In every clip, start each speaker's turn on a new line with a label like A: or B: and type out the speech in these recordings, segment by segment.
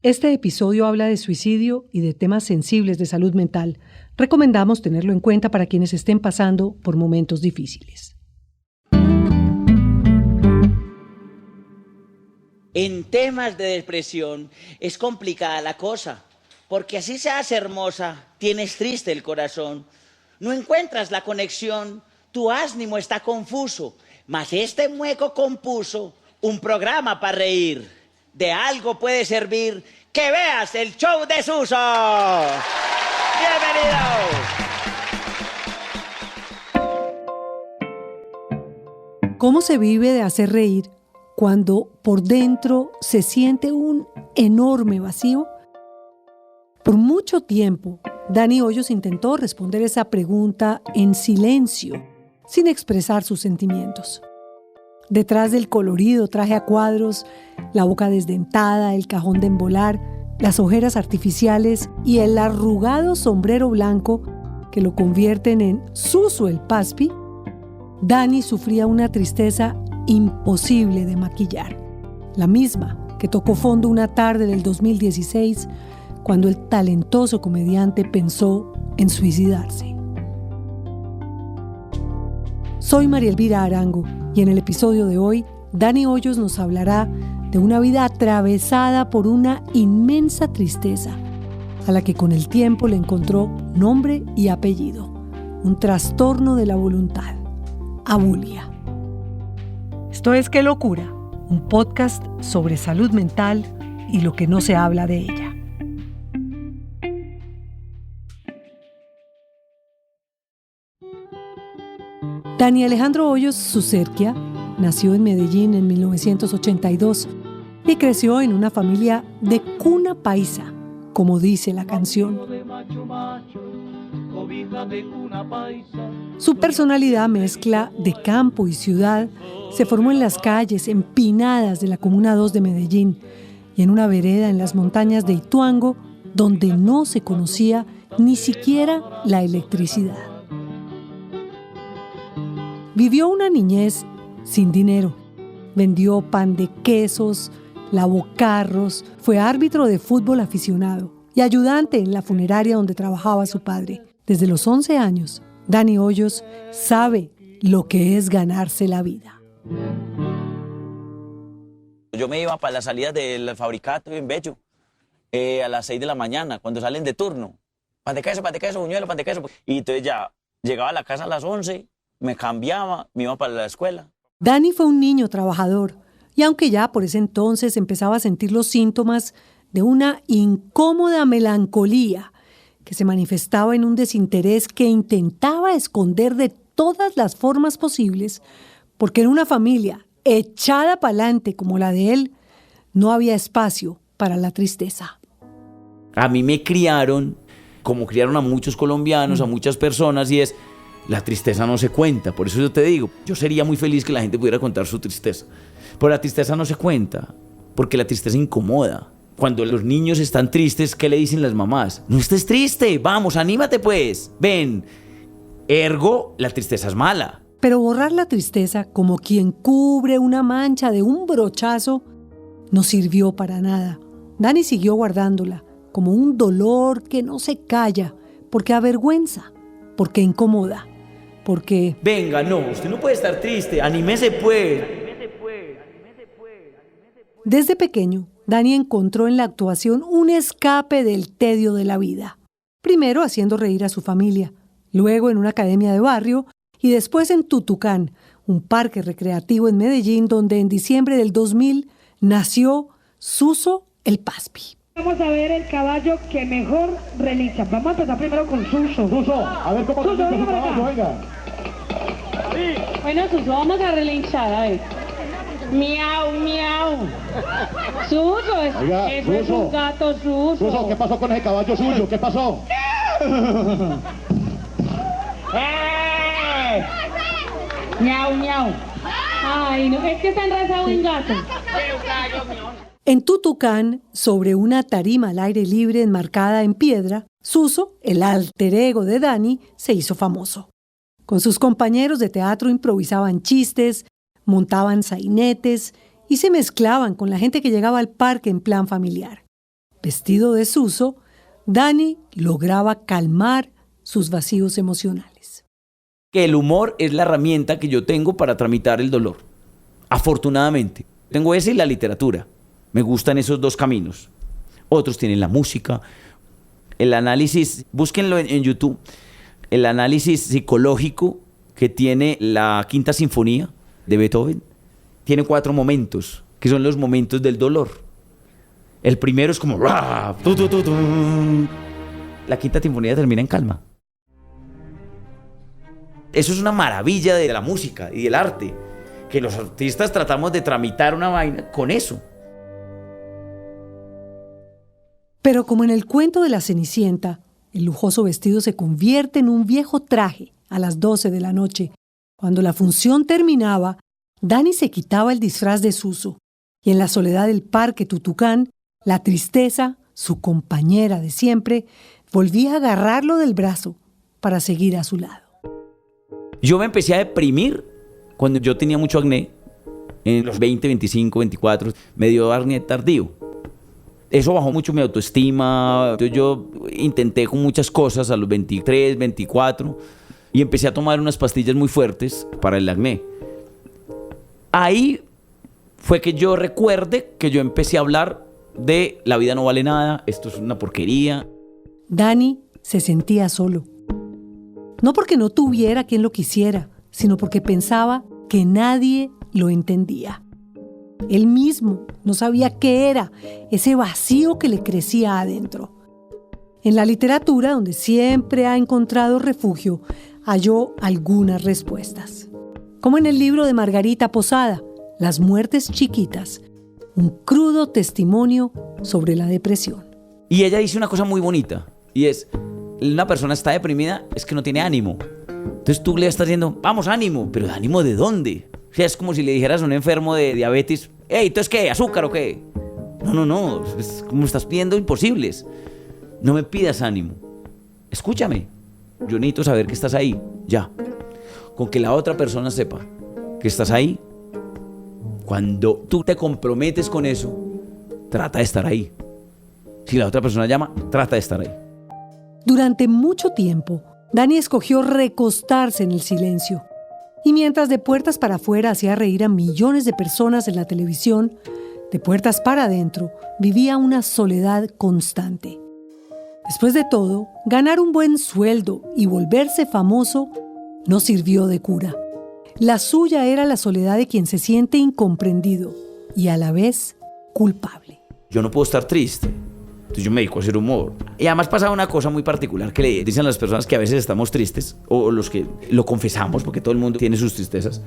A: Este episodio habla de suicidio y de temas sensibles de salud mental. Recomendamos tenerlo en cuenta para quienes estén pasando por momentos difíciles.
B: En temas de depresión es complicada la cosa, porque así seas hermosa, tienes triste el corazón, no encuentras la conexión, tu ánimo está confuso, mas este mueco compuso un programa para reír. De algo puede servir que veas el show de Suso. ¡Bienvenido!
A: ¿Cómo se vive de hacer reír cuando por dentro se siente un enorme vacío? Por mucho tiempo, Dani Hoyos intentó responder esa pregunta en silencio, sin expresar sus sentimientos. Detrás del colorido traje a cuadros, la boca desdentada, el cajón de embolar, las ojeras artificiales y el arrugado sombrero blanco que lo convierten en Suso el Paspi, Dani sufría una tristeza imposible de maquillar. La misma que tocó fondo una tarde del 2016 cuando el talentoso comediante pensó en suicidarse. Soy María Elvira Arango y en el episodio de hoy, Dani Hoyos nos hablará de una vida atravesada por una inmensa tristeza, a la que con el tiempo le encontró nombre y apellido, un trastorno de la voluntad, abulia. Esto es ¡Qué locura!, un podcast sobre salud mental y lo que no se habla de ella. Dani Alejandro Hoyos Sucerquia nació en Medellín en 1982 y creció en una familia de cuna paisa, como dice la canción. Su personalidad, mezcla de campo y ciudad, se formó en las calles empinadas de la Comuna 2 de Medellín y en una vereda en las montañas de Ituango, donde no se conocía ni siquiera la electricidad. Vivió una niñez sin dinero. Vendió pan de quesos, lavó carros, fue árbitro de fútbol aficionado y ayudante en la funeraria donde trabajaba su padre. Desde los 11 años, Dani Hoyos sabe lo que es ganarse la vida.
B: Yo me iba para las salidas del fabricato en Bello a las 6 de la mañana, cuando salen de turno. Pan de queso, buñuelo, pan de queso. Y entonces ya llegaba a la casa a las 11, me cambiaba, me iba para la escuela.
A: Dani fue un niño trabajador y aunque ya por ese entonces empezaba a sentir los síntomas de una incómoda melancolía que se manifestaba en un desinterés que intentaba esconder de todas las formas posibles, porque en una familia echada para adelante como la de él, no había espacio para la tristeza.
C: A mí me criaron como criaron a muchos colombianos, a muchas personas, y es: la tristeza no se cuenta. Por eso yo te digo, yo sería muy feliz que la gente pudiera contar su tristeza. Pero la tristeza no se cuenta, porque la tristeza incomoda. Cuando los niños están tristes, ¿qué le dicen las mamás? No estés triste, vamos, anímate pues, ven. Ergo, la tristeza es mala.
A: Pero borrar la tristeza como quien cubre una mancha de un brochazo no sirvió para nada. Dani siguió guardándola como un dolor que no se calla, porque avergüenza, porque incomoda. Porque...
C: Venga, no, usted no puede estar triste, anímese pues.
A: Desde pequeño, Dani encontró en la actuación un escape del tedio de la vida. Primero haciendo reír a su familia, luego en una academia de barrio y después en Tutucán, un parque recreativo en Medellín donde en diciembre del 2000 nació Suso el Paspi.
D: Vamos a ver el caballo que mejor relincha. Vamos a empezar primero con Suso.
E: Suso, a ver cómo relincha su caballo, venga.
D: Bueno, Suso, vamos a relinchar, a ver. Miau, miau. Suso,
E: Oiga,
D: eso es
E: Suso.
D: un gato, Suso.
E: Suso, ¿qué pasó con ese caballo suyo? ¿Qué pasó?
D: Miau, miau. Ay, no, es que está enraizado en gato.
A: En Tutucán, sobre una tarima al aire libre enmarcada en piedra, Suso, el alter ego de Dani, se hizo famoso. Con sus compañeros de teatro improvisaban chistes, montaban sainetes y se mezclaban con la gente que llegaba al parque en plan familiar. vestido de Suso, Dani lograba calmar sus vacíos emocionales.
C: Que el humor es la herramienta que yo tengo para tramitar el dolor. Afortunadamente. Tengo ese y la literatura. Me gustan esos dos caminos. Otros tienen la música, el análisis, búsquenlo en YouTube, el análisis psicológico que tiene la Quinta Sinfonía de Beethoven. Tiene 4 momentos, que son los momentos del dolor. El primero es como... La Quinta Sinfonía termina en calma. Eso es una maravilla de la música y del arte, que los artistas tratamos de tramitar una vaina con eso.
A: Pero como en el cuento de la Cenicienta, el lujoso vestido se convierte en un viejo traje a las 12 de la noche. Cuando la función terminaba, Dani se quitaba el disfraz de Suso y en la soledad del Parque Tutucán, la tristeza, su compañera de siempre, volvía a agarrarlo del brazo para seguir a su lado.
C: Yo me empecé a deprimir cuando yo tenía mucho acné, en los 20, 25, 24, me dio acné tardío. Eso bajó mucho mi autoestima. Entonces yo intenté con muchas cosas a los 23, 24 y empecé a tomar unas pastillas muy fuertes para el acné. Ahí fue que yo recuerde que yo empecé a hablar de la vida no vale nada, esto es una porquería.
A: Dani se sentía solo. No porque no tuviera quien lo quisiera, sino porque pensaba que nadie lo entendía. Él mismo no sabía qué era ese vacío que le crecía adentro. En la literatura, donde siempre ha encontrado refugio, halló algunas respuestas. Como en el libro de Margarita Posada, Las muertes chiquitas, un crudo testimonio sobre la depresión.
C: Y ella dice una cosa muy bonita, y es, una persona está deprimida, es que no tiene ánimo. Entonces tú le estás diciendo, vamos, ánimo, pero ¿ánimo de dónde? O sea, es como si le dijeras a un enfermo de diabetes, hey, ¿entonces qué? ¿Azúcar o qué? No, es como estás pidiendo imposibles. No me pidas ánimo. Escúchame. Yo necesito saber que estás ahí, ya. Con que la otra persona sepa que estás ahí, cuando tú te comprometes con eso, trata de estar ahí. Si la otra persona llama, trata de estar ahí.
A: Durante mucho tiempo, Dani escogió recostarse en el silencio. Y mientras de puertas para afuera hacía reír a millones de personas en la televisión, de puertas para adentro vivía una soledad constante. Después de todo, ganar un buen sueldo y volverse famoso no sirvió de cura. La suya era la soledad de quien se siente incomprendido y a la vez culpable.
C: Yo no puedo estar triste. Entonces yo me dedico a hacer humor. Y además pasa una cosa muy particular que le dicen las personas que a veces estamos tristes, o los que lo confesamos, porque todo el mundo tiene sus tristezas.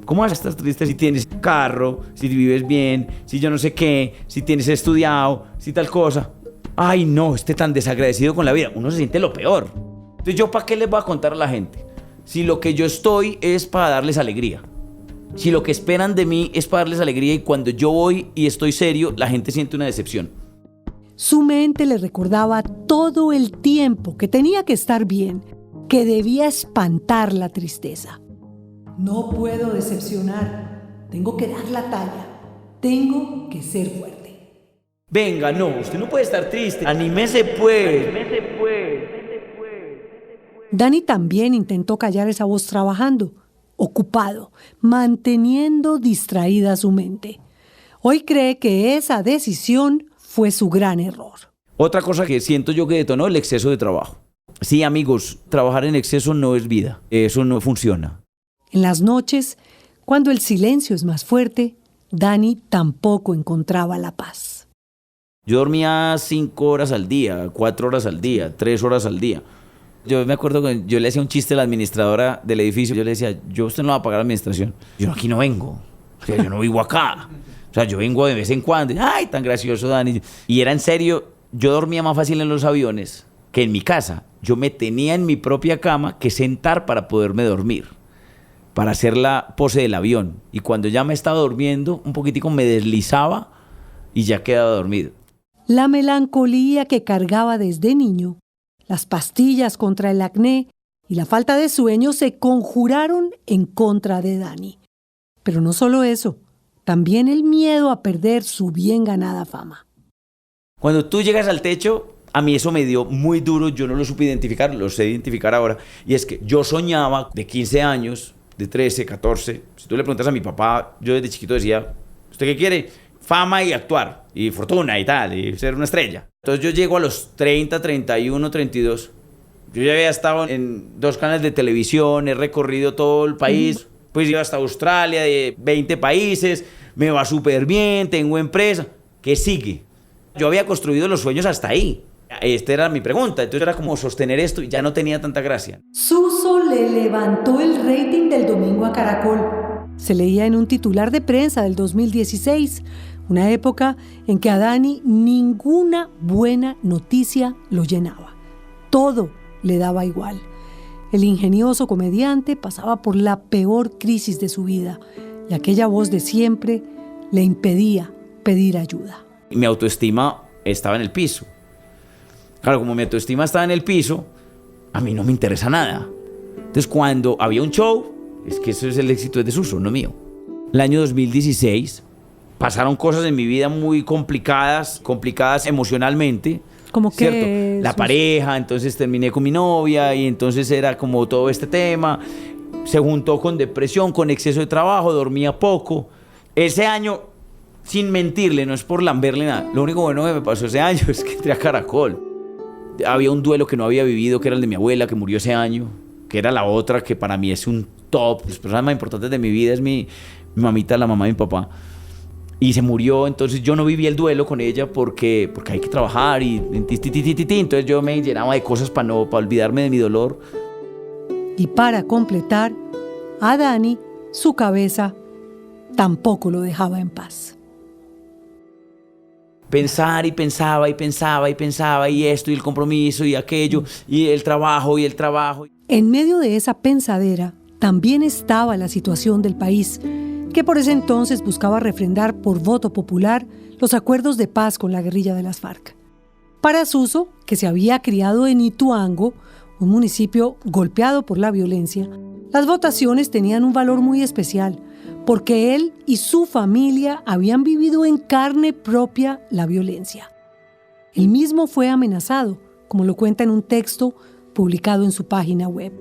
C: ¿Cómo vas a estar triste si tienes carro, si vives bien, si yo no sé qué, si tienes estudiado, si tal cosa? Ay, no, tan desagradecido con la vida. Uno se siente lo peor. Entonces yo, ¿para qué les voy a contar a la gente? Si lo que yo estoy es para darles alegría. Si lo que esperan de mí es para darles alegría y cuando yo voy y estoy serio, la gente siente una decepción.
A: Su mente le recordaba todo el tiempo que tenía que estar bien, que debía espantar la tristeza. No puedo decepcionar, tengo que dar la talla, tengo que ser fuerte.
C: Venga, no, usted no puede estar triste, anímese pues.
A: Dani también intentó callar esa voz trabajando, ocupado, manteniendo distraída su mente. Hoy cree que esa decisión fue su gran error.
C: Otra cosa que siento yo que detonó el exceso de trabajo. Sí, amigos, trabajar en exceso no es vida. Eso no funciona.
A: En las noches, cuando el silencio es más fuerte, Dani tampoco encontraba la paz.
C: Yo dormía 5 horas al día, 4 horas al día, 3 horas al día. Yo me acuerdo que yo le hacía un chiste a la administradora del edificio. Yo le decía, usted no va a pagar la administración. Yo aquí no vengo. O sea, yo no vivo acá. O sea, yo vengo de vez en cuando. Ay, tan gracioso, Dani. Y era en serio, yo dormía más fácil en los aviones que en mi casa. Yo me tenía en mi propia cama que sentar para poderme dormir, para hacer la pose del avión. Y cuando ya me estaba durmiendo, un poquitico me deslizaba y ya quedaba dormido.
A: La melancolía que cargaba desde niño, las pastillas contra el acné y la falta de sueño se conjuraron en contra de Dani. Pero no solo eso, también el miedo a perder su bien ganada fama.
C: Cuando tú llegas al techo, a mí eso me dio muy duro, yo no lo supe identificar, lo sé identificar ahora, y es que yo soñaba de 15 años, de 13, 14, si tú le preguntas a mi papá, yo desde chiquito decía, ¿usted qué quiere? Fama y actuar, y fortuna y tal, y ser una estrella. Entonces yo llego a los 30, 31, 32, yo ya había estado en 2 canales de televisión, he recorrido todo el país, pues iba hasta Australia, de 20 países, me va súper bien, tengo empresa, ¿qué sigue? Yo había construido los sueños hasta ahí. Esta era mi pregunta, entonces era como sostener esto y ya no tenía tanta gracia.
A: Suso le levantó el rating del domingo a Caracol. Se leía en un titular de prensa del 2016, una época en que a Dani ninguna buena noticia lo llenaba. Todo le daba igual. El ingenioso comediante pasaba por la peor crisis de su vida y aquella voz de siempre le impedía pedir ayuda.
C: Mi autoestima estaba en el piso. Claro, como mi autoestima estaba en el piso, a mí no me interesa nada. Entonces, cuando había un show, es que eso es el éxito de Suso, no mío. El año 2016 pasaron cosas en mi vida muy complicadas emocionalmente.
A: Como que
C: la pareja, entonces terminé con mi novia y entonces era como todo este tema. Se juntó con depresión, con exceso de trabajo, dormía poco. Ese año, sin mentirle, no es por lamberle nada, lo único bueno que me pasó ese año es que entré a Caracol. Había un duelo que no había vivido, que era el de mi abuela, que murió ese año, que era la otra, que para mí es un top. Las personas más importantes de mi vida es mi mamita, la mamá de mi papá. Y se murió, entonces yo no viví el duelo con ella porque hay que trabajar y entonces yo me llenaba de cosas para olvidarme de mi dolor.
A: Y para completar, a Dani, su cabeza tampoco lo dejaba en paz.
C: Pensar y pensaba y esto y el compromiso y aquello y el trabajo.
A: En medio de esa pensadera también estaba la situación del país, que por ese entonces buscaba refrendar por voto popular los acuerdos de paz con la guerrilla de las FARC. Para Suso, que se había criado en Ituango, un municipio golpeado por la violencia, las votaciones tenían un valor muy especial, porque él y su familia habían vivido en carne propia la violencia. Él mismo fue amenazado, como lo cuenta en un texto publicado en su página web.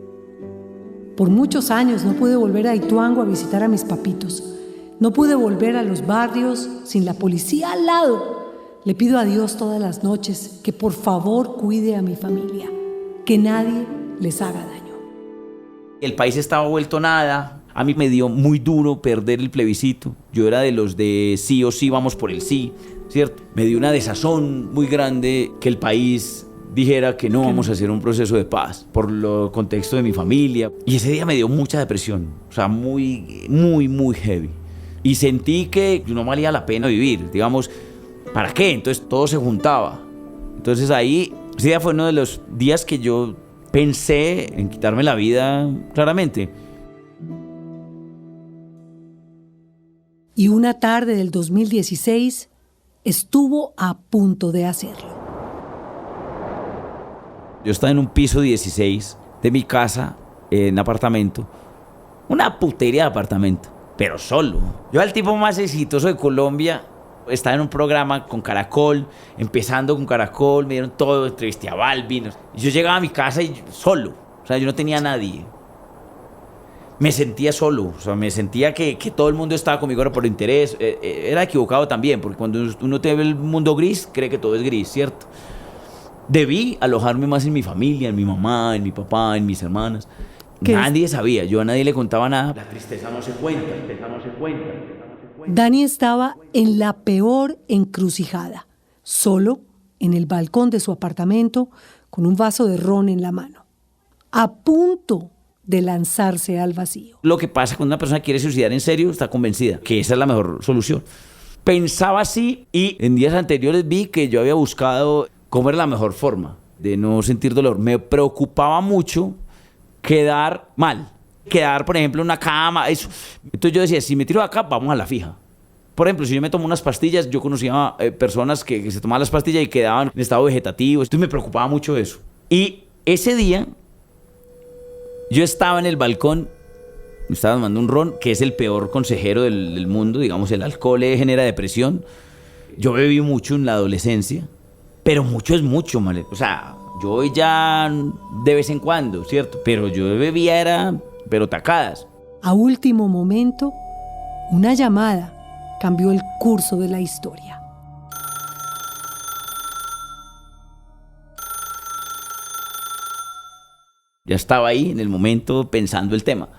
A: Por muchos años no pude volver a Ituango a visitar a mis papitos. No pude volver a los barrios sin la policía al lado. Le pido a Dios todas las noches que por favor cuide a mi familia, que nadie les haga daño.
C: El país estaba vuelto nada. A mí me dio muy duro perder el plebiscito. Yo era de los de sí o sí, vamos por el sí, ¿cierto? Me dio una desazón muy grande que el país dijera que no vamos a hacer un proceso de paz por el contexto de mi familia. Y ese día me dio mucha depresión, o sea, muy heavy. Y sentí que no valía la pena vivir, digamos, ¿para qué? Entonces todo se juntaba. Entonces ahí, ese día fue uno de los días que yo pensé en quitarme la vida claramente.
A: Y una tarde del 2016 estuvo a punto de hacerlo.
C: Yo estaba en un piso 16 de mi casa, en apartamento. Una putería de apartamento, pero solo. Yo era el tipo más exitoso de Colombia. Estaba en un programa con Caracol, empezando con Caracol, me dieron todo, entrevisté a Balvin. Y yo llegaba a mi casa y solo, o sea, yo no tenía a nadie. Me sentía solo, o sea, me sentía que todo el mundo estaba conmigo era por interés. Era equivocado también, porque cuando uno te ve el mundo gris, cree que todo es gris, ¿cierto? Debí alojarme más en mi familia, en mi mamá, en mi papá, en mis hermanas. Nadie sabía, yo a nadie le contaba nada. La tristeza no se cuenta,
A: Dani estaba en la peor encrucijada, solo en el balcón de su apartamento, con un vaso de ron en la mano, a punto de lanzarse al vacío.
C: Lo que pasa cuando una persona quiere suicidar en serio, está convencida que esa es la mejor solución. Pensaba así y en días anteriores vi que yo había buscado cómo era la mejor forma de no sentir dolor. Me preocupaba mucho quedar mal, quedar, por ejemplo, en una cama, eso. Entonces yo decía, si me tiro de acá, vamos a la fija. Por ejemplo, si yo me tomo unas pastillas, yo conocía personas que se tomaban las pastillas y quedaban en estado vegetativo. Entonces me preocupaba mucho eso. Y ese día, yo estaba en el balcón, me estaba tomando un ron, que es el peor consejero del mundo. Digamos, el alcohol genera depresión. Yo bebí mucho en la adolescencia. pero mucho es mucho, ¿vale? O sea, yo ya de vez en cuando, ¿cierto? Pero yo bebía pero tacadas.
A: A último momento, una llamada cambió el curso de la historia.
C: Ya estaba ahí en el momento pensando el tema.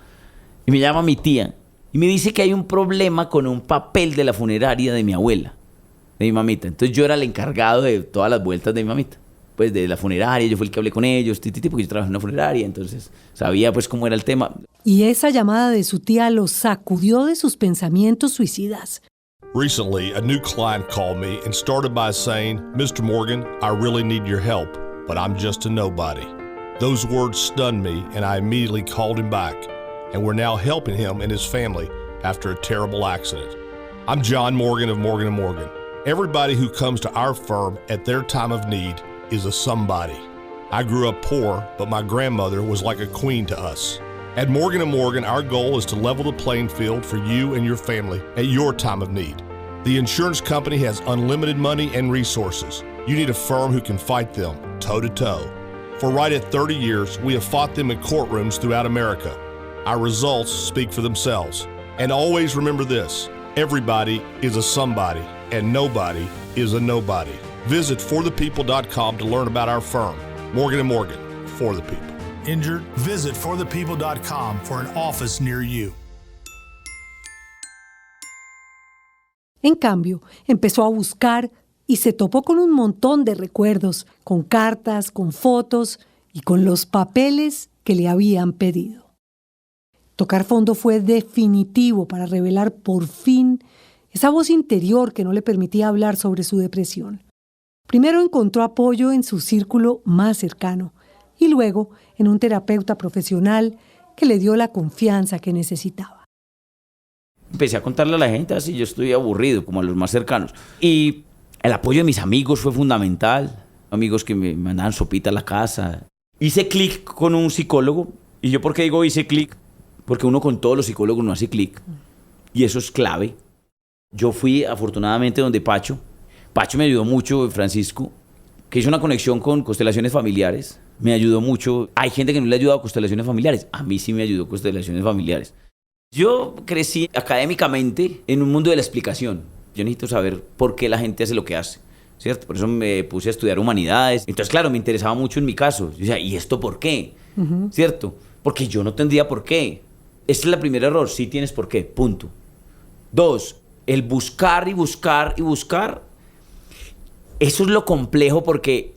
C: Y me llama mi tía y me dice que hay un problema con un papel de la funeraria de mi abuela, de mi mamita. Entonces yo era el encargado de todas las vueltas de mi mamita. Pues de la funeraria, yo fui el que hablé con ellos, porque yo trabajé en una funeraria, entonces sabía pues cómo era el tema.
A: Y esa llamada de su tía lo sacudió de sus pensamientos suicidas.
F: Recently, a new client called me and started by saying, "Mr. Morgan, I really need your help, but I'm just a nobody." Those words stunned me and I immediately called him back, and we're now helping him and his family after a terrible accident. I'm John Morgan of Morgan & Morgan. Everybody who comes to our firm at their time of need is a somebody. I grew up poor, but my grandmother was like a queen to us. At Morgan & Morgan, our goal is to level the playing field for you and your family at your time of need. The insurance company has unlimited money and resources. You need a firm who can fight them toe-to-toe. For right at 30 years, we have fought them in courtrooms throughout America. Our results speak for themselves. And always remember this, everybody is a somebody, and nobody is a nobody. Visit forthepeople.com to learn about our firm, Morgan & Morgan, for the people.
G: Injured? Visit forthepeople.com for an office near you.
A: En cambio, empezó a buscar y se topó con un montón de recuerdos, con cartas, con fotos y con los papeles que le habían pedido. Tocar fondo fue definitivo para revelar por fin esa voz interior que no le permitía hablar sobre su depresión. Primero encontró apoyo en su círculo más cercano y luego en un terapeuta profesional que le dio la confianza que necesitaba.
C: Empecé a contarle a la gente así, yo estoy aburrido, como a los más cercanos. Y el apoyo de mis amigos fue fundamental. Amigos que me mandaban sopita a la casa. Hice clic con un psicólogo. ¿Y yo por qué digo hice clic? Porque uno con todos los psicólogos no hace clic. Y eso es clave. Yo fui afortunadamente donde Pacho. Pacho me ayudó mucho, Francisco, que hizo una conexión con constelaciones familiares. Me ayudó mucho. Hay gente que no le ha ayudado a constelaciones familiares. A mí sí me ayudó constelaciones familiares. Yo crecí académicamente en un mundo de la explicación. Yo necesito saber por qué la gente hace lo que hace, ¿cierto? Por eso me puse a estudiar humanidades. Entonces, claro, me interesaba mucho en mi caso. Yo decía, ¿y esto por qué? ¿Cierto? Porque yo no tendría por qué. Este es el primer error. Sí tienes por qué, punto. 2, el buscar y buscar y buscar. Eso es lo complejo porque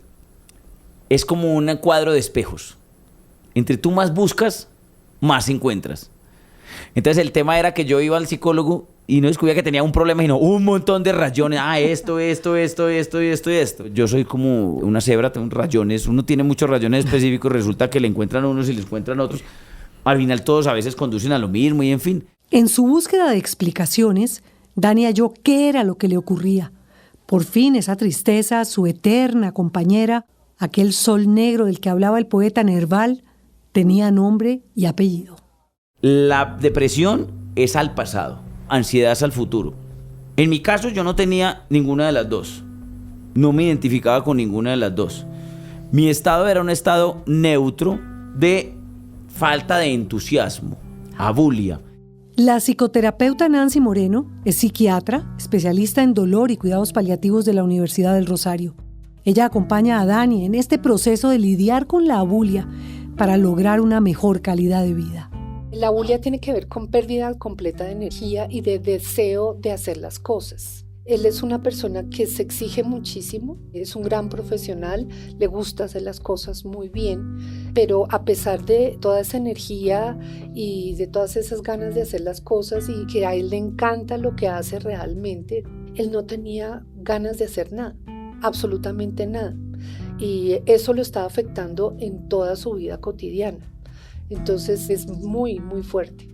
C: es como un cuadro de espejos. Entre tú más buscas, más encuentras. Entonces el tema era que yo iba al psicólogo y no descubría que tenía un problema, sino un montón de rayones. Esto. Yo soy como una cebra, tengo rayones. Uno tiene muchos rayones específicos, resulta que le encuentran unos y le encuentran otros. Al final todos a veces conducen a lo mismo y en fin.
A: En su búsqueda de explicaciones, Dani halló qué era lo que le ocurría. Por fin esa tristeza, su eterna compañera, aquel sol negro del que hablaba el poeta Nerval, tenía nombre y apellido.
C: La depresión es al pasado, ansiedad es al futuro. En mi caso yo no tenía ninguna de las dos. No me identificaba con ninguna de las dos. Mi estado era un estado neutro de falta de entusiasmo, abulia.
A: La psicoterapeuta Nancy Moreno es psiquiatra, especialista en dolor y cuidados paliativos de la Universidad del Rosario. Ella acompaña a Dani en este proceso de lidiar con la abulia para lograr una mejor calidad de vida.
H: La abulia tiene que ver con pérdida completa de energía y de deseo de hacer las cosas. Él es una persona que se exige muchísimo, es un gran profesional, le gusta hacer las cosas muy bien, pero a pesar de toda esa energía y de todas esas ganas de hacer las cosas y que a él le encanta lo que hace realmente, él no tenía ganas de hacer nada, absolutamente nada. Y eso lo estaba afectando en toda su vida cotidiana. Entonces es muy, muy fuerte.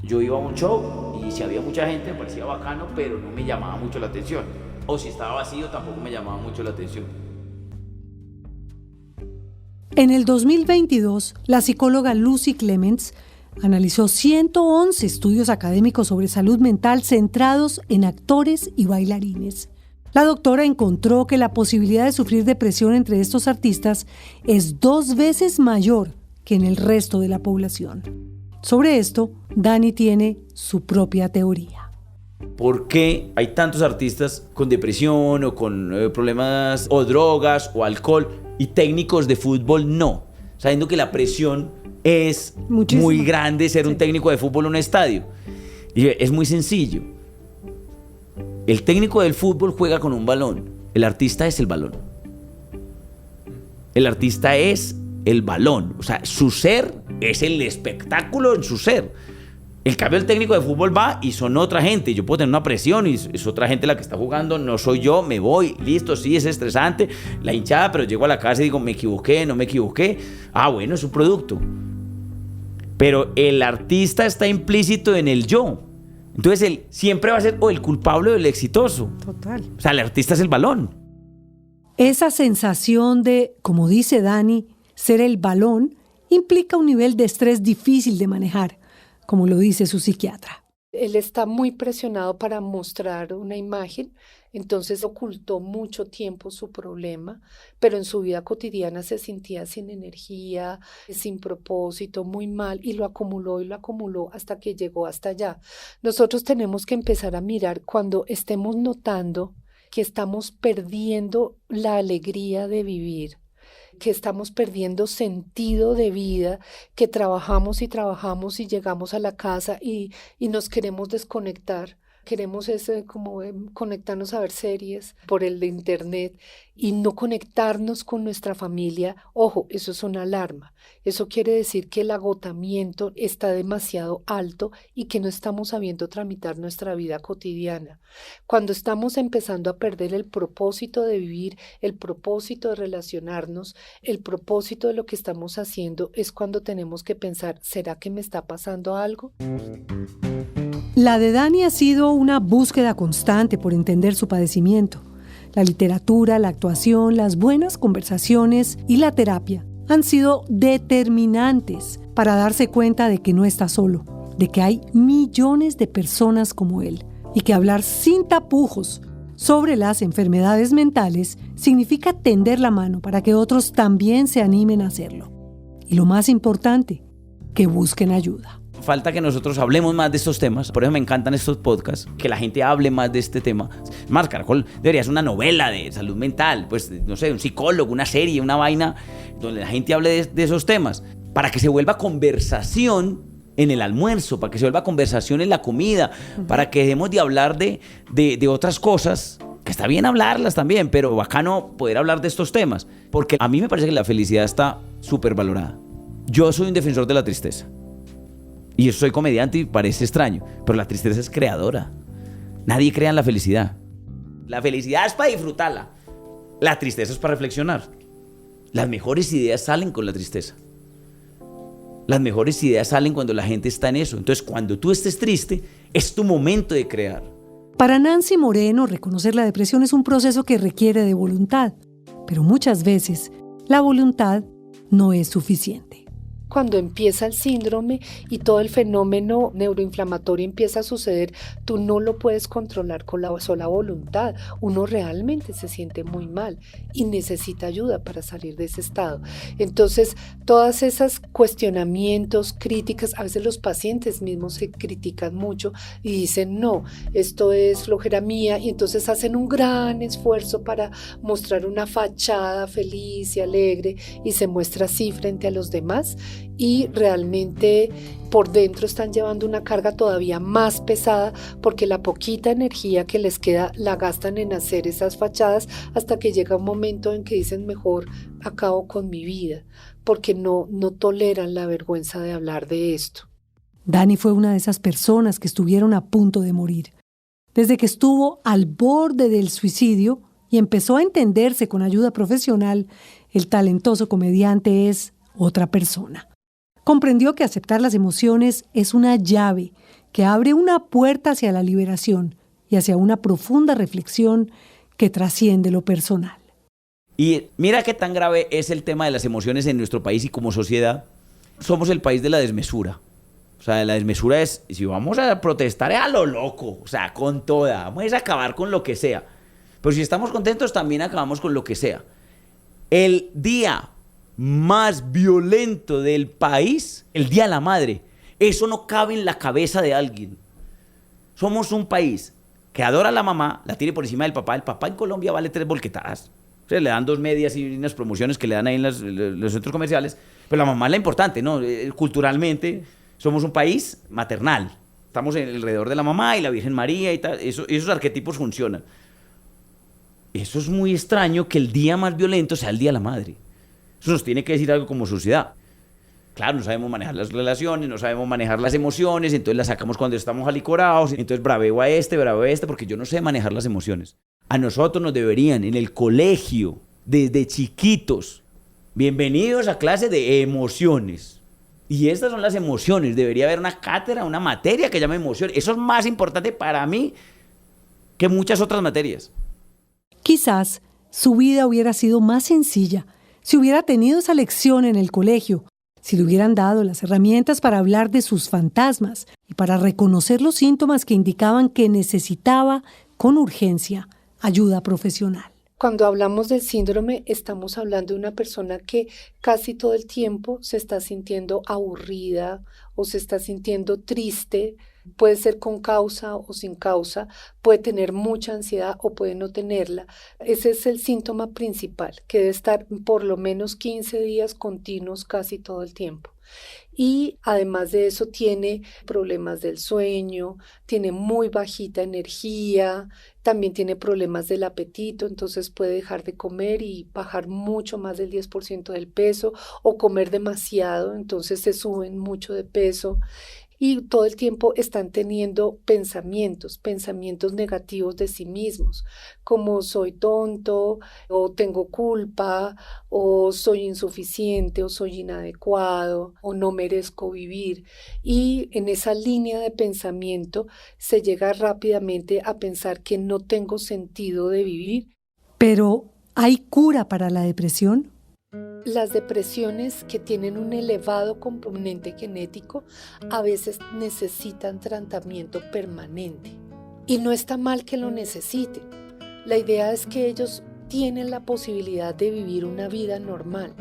C: Yo iba a un show y si había mucha gente me parecía bacano, pero no me llamaba mucho la atención. O si estaba vacío tampoco me llamaba mucho la atención.
A: En el 2022, la psicóloga Lucy Clements analizó 111 estudios académicos sobre salud mental centrados en actores y bailarines. La doctora encontró que la posibilidad de sufrir depresión entre estos artistas es 2 veces mayor que en el resto de la población. Sobre esto, Dani tiene su propia teoría.
C: ¿Por qué hay tantos artistas con depresión o con problemas o drogas o alcohol y técnicos de fútbol no? Sabiendo que la presión es muy grande ser un técnico de fútbol en un estadio. Y es muy sencillo. El técnico del fútbol juega con un balón. El artista es el balón. El artista es el balón. O sea, su ser es el espectáculo en su ser. En cambio, el técnico de fútbol va y son otra gente. Yo puedo tener una presión y es otra gente la que está jugando. No soy yo, me voy, listo, sí, es estresante. La hinchada, pero llego a la casa y digo, me equivoqué, no me equivoqué. Ah, bueno, es un producto. Pero el artista está implícito en el yo. Entonces, él siempre va a ser o el culpable o el exitoso.
A: Total.
C: O sea, el artista es el balón.
A: Esa sensación de, como dice Dani, ser el balón implica un nivel de estrés difícil de manejar, como lo dice su psiquiatra.
H: Él está muy presionado para mostrar una imagen, entonces ocultó mucho tiempo su problema, pero en su vida cotidiana se sentía sin energía, sin propósito, muy mal, y lo acumuló hasta que llegó hasta allá. Nosotros tenemos que empezar a mirar cuando estemos notando que estamos perdiendo la alegría de vivir, que estamos perdiendo sentido de vida, que trabajamos y llegamos a la casa y nos queremos desconectar. Queremos conectarnos a ver series por el de internet y no conectarnos con nuestra familia. Ojo, eso es una alarma. Eso quiere decir que el agotamiento está demasiado alto y que no estamos sabiendo tramitar nuestra vida cotidiana. Cuando estamos empezando a perder el propósito de vivir, el propósito de relacionarnos, el propósito de lo que estamos haciendo, es cuando tenemos que pensar, ¿será que me está pasando algo?
A: La de Dani ha sido una búsqueda constante por entender su padecimiento. La literatura, la actuación, las buenas conversaciones y la terapia han sido determinantes para darse cuenta de que no está solo, de que hay millones de personas como él y que hablar sin tapujos sobre las enfermedades mentales significa tender la mano para que otros también se animen a hacerlo. Y lo más importante, que busquen ayuda.
C: Falta que nosotros hablemos más de estos temas. Por eso me encantan estos podcasts, que la gente hable más de este tema. Más, Caracol debería ser una novela de salud mental, pues no sé, un psicólogo, una serie, una vaina donde la gente hable de esos temas, para que se vuelva conversación en el almuerzo, para que se vuelva conversación en la comida, para que dejemos de hablar de otras cosas, que está bien hablarlas también, pero bacano poder hablar de estos temas, porque a mí me parece que la felicidad está súper valorada. Yo soy un defensor de la tristeza. Y yo soy comediante y parece extraño, pero la tristeza es creadora. Nadie crea en la felicidad. La felicidad es para disfrutarla. La tristeza es para reflexionar. Las mejores ideas salen con la tristeza. Las mejores ideas salen cuando la gente está en eso. Entonces, cuando tú estés triste, es tu momento de crear.
A: Para Nancy Moreno, reconocer la depresión es un proceso que requiere de voluntad, pero muchas veces la voluntad no es suficiente.
H: Cuando empieza el síndrome y todo el fenómeno neuroinflamatorio empieza a suceder, tú no lo puedes controlar con la sola voluntad. Uno realmente se siente muy mal y necesita ayuda para salir de ese estado. Entonces, todas esas cuestionamientos, críticas, a veces los pacientes mismos se critican mucho y dicen, no, esto es flojera mía, y entonces hacen un gran esfuerzo para mostrar una fachada feliz y alegre y se muestra así frente a los demás. Y realmente por dentro están llevando una carga todavía más pesada porque la poquita energía que les queda la gastan en hacer esas fachadas hasta que llega un momento en que dicen mejor acabo con mi vida porque no toleran la vergüenza de hablar de esto.
A: Dani fue una de esas personas que estuvieron a punto de morir. Desde que estuvo al borde del suicidio y empezó a entenderse con ayuda profesional, el talentoso comediante es otra persona. Comprendió que aceptar las emociones es una llave que abre una puerta hacia la liberación y hacia una profunda reflexión que trasciende lo personal.
C: Y mira qué tan grave es el tema de las emociones en nuestro país y como sociedad. Somos el país de la desmesura. O sea, la desmesura es, si vamos a protestar es a lo loco, o sea, con toda, vamos a acabar con lo que sea. Pero si estamos contentos, también acabamos con lo que sea. El día más violento del país, el Día de la Madre, eso no cabe en la cabeza de alguien. Somos un país que adora a la mamá, la tiene por encima del papá. El papá en Colombia vale 3 volquetadas. O sea, le dan 2 medias y unas promociones que le dan ahí en los centros comerciales. Pero la mamá es la importante, ¿no? Culturalmente somos un país maternal. Estamos alrededor de la mamá y la Virgen María y tal. Esos arquetipos funcionan. Eso es muy extraño que el día más violento sea el Día de la Madre. Eso nos tiene que decir algo como sociedad. Claro, no sabemos manejar las relaciones, no sabemos manejar las emociones, entonces las sacamos cuando estamos alicorados, entonces braveo a este, porque yo no sé manejar las emociones. A nosotros nos deberían, en el colegio, desde chiquitos, bienvenidos a clase de emociones. Y estas son las emociones, debería haber una cátedra, una materia que llame emociones. Eso es más importante para mí que muchas otras materias.
A: Quizás su vida hubiera sido más sencilla si hubiera tenido esa lección en el colegio, si le hubieran dado las herramientas para hablar de sus fantasmas y para reconocer los síntomas que indicaban que necesitaba, con urgencia, ayuda profesional.
H: Cuando hablamos del síndrome, estamos hablando de una persona que casi todo el tiempo se está sintiendo aburrida o se está sintiendo triste. Puede ser con causa o sin causa, puede tener mucha ansiedad o puede no tenerla. Ese es el síntoma principal, que debe estar por lo menos 15 días continuos casi todo el tiempo. Y además de eso tiene problemas del sueño, tiene muy bajita energía, también tiene problemas del apetito, entonces puede dejar de comer y bajar mucho más del 10% del peso, o comer demasiado, entonces se suben mucho de peso. Y todo el tiempo están teniendo pensamientos negativos de sí mismos, como soy tonto, o tengo culpa, o soy insuficiente, o soy inadecuado, o no merezco vivir. Y en esa línea de pensamiento se llega rápidamente a pensar que no tengo sentido de vivir.
A: Pero, ¿hay cura para la depresión?
H: Las depresiones que tienen un elevado componente genético a veces necesitan tratamiento permanente. Y no está mal que lo necesiten. La idea es que ellos tienen la posibilidad de vivir una vida normal.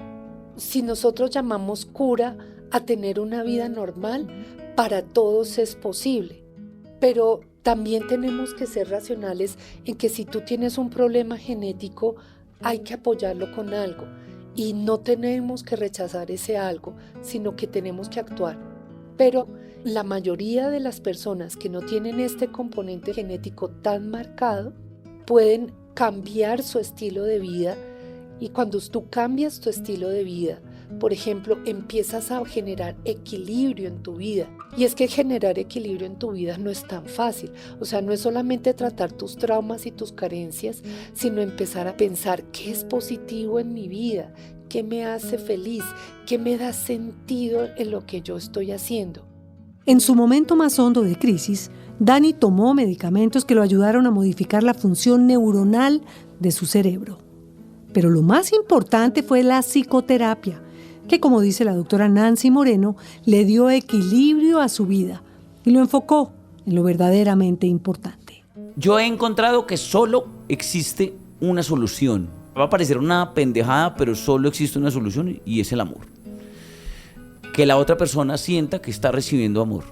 H: Si nosotros llamamos cura a tener una vida normal, para todos es posible. Pero también tenemos que ser racionales en que si tú tienes un problema genético, hay que apoyarlo con algo. Y no tenemos que rechazar ese algo, sino que tenemos que actuar. Pero la mayoría de las personas que no tienen este componente genético tan marcado pueden cambiar su estilo de vida. Y cuando tú cambias tu estilo de vida, por ejemplo, empiezas a generar equilibrio en tu vida. Y es que generar equilibrio en tu vida no es tan fácil. O sea, no es solamente tratar tus traumas y tus carencias, sino empezar a pensar qué es positivo en mi vida, qué me hace feliz, qué me da sentido en lo que yo estoy haciendo.
A: En su momento más hondo de crisis, Dani tomó medicamentos que lo ayudaron a modificar la función neuronal de su cerebro. Pero lo más importante fue la psicoterapia, que, como dice la doctora Nancy Moreno, le dio equilibrio a su vida y lo enfocó en lo verdaderamente importante.
C: Yo he encontrado que solo existe una solución. Va a parecer una pendejada, pero solo existe una solución y es el amor. Que la otra persona sienta que está recibiendo amor.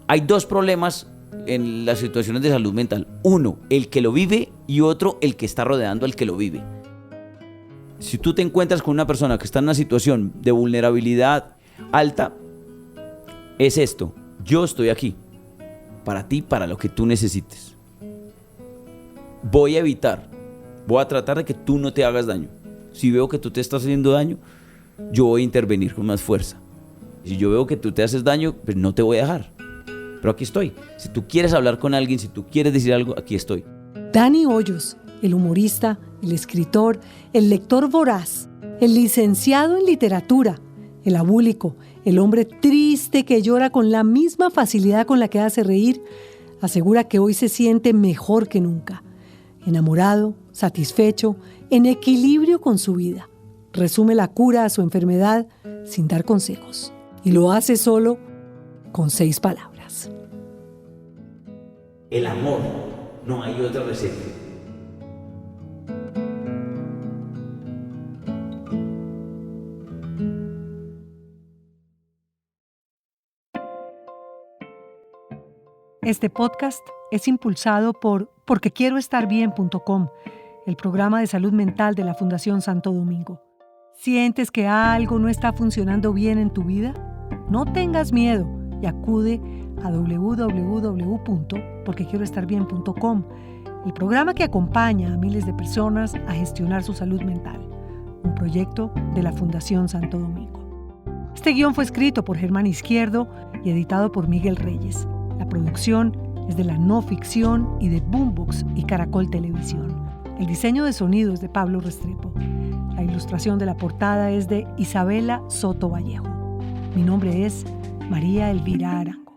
C: Hay 2 problemas en las situaciones de salud mental. Uno, el que lo vive, y otro, el que está rodeando al que lo vive. Si tú te encuentras con una persona que está en una situación de vulnerabilidad alta, es esto: yo estoy aquí para ti, para lo que tú necesites. Voy a tratar de que tú no te hagas daño. Si veo que tú te estás haciendo daño, yo voy a intervenir con más fuerza. Si yo veo que tú te haces daño, pues no te voy a dejar. Pero aquí estoy. Si tú quieres hablar con alguien, si tú quieres decir algo, aquí estoy.
A: Dani Hoyos, el humorista, el escritor, el lector voraz, el licenciado en literatura, el abúlico, el hombre triste que llora con la misma facilidad con la que hace reír, asegura que hoy se siente mejor que nunca, enamorado, satisfecho, en equilibrio con su vida. Resume la cura a su enfermedad sin dar consejos, y lo hace solo con 6 palabras.
C: El amor, no hay otra receta.
A: Este podcast es impulsado por porquequieroestarbien.com, el programa de salud mental de la Fundación Santo Domingo. ¿Sientes que algo no está funcionando bien en tu vida? No tengas miedo y acude a www.porquequieroestarbien.com, el programa que acompaña a miles de personas a gestionar su salud mental, un proyecto de la Fundación Santo Domingo. Este guión fue escrito por Germán Izquierdo y editado por Miguel Reyes. La producción es de La No Ficción y de Boombox y Caracol Televisión. El diseño de sonido es de Pablo Restrepo. La ilustración de la portada es de Isabela Soto Vallejo. Mi nombre es María Elvira Arango.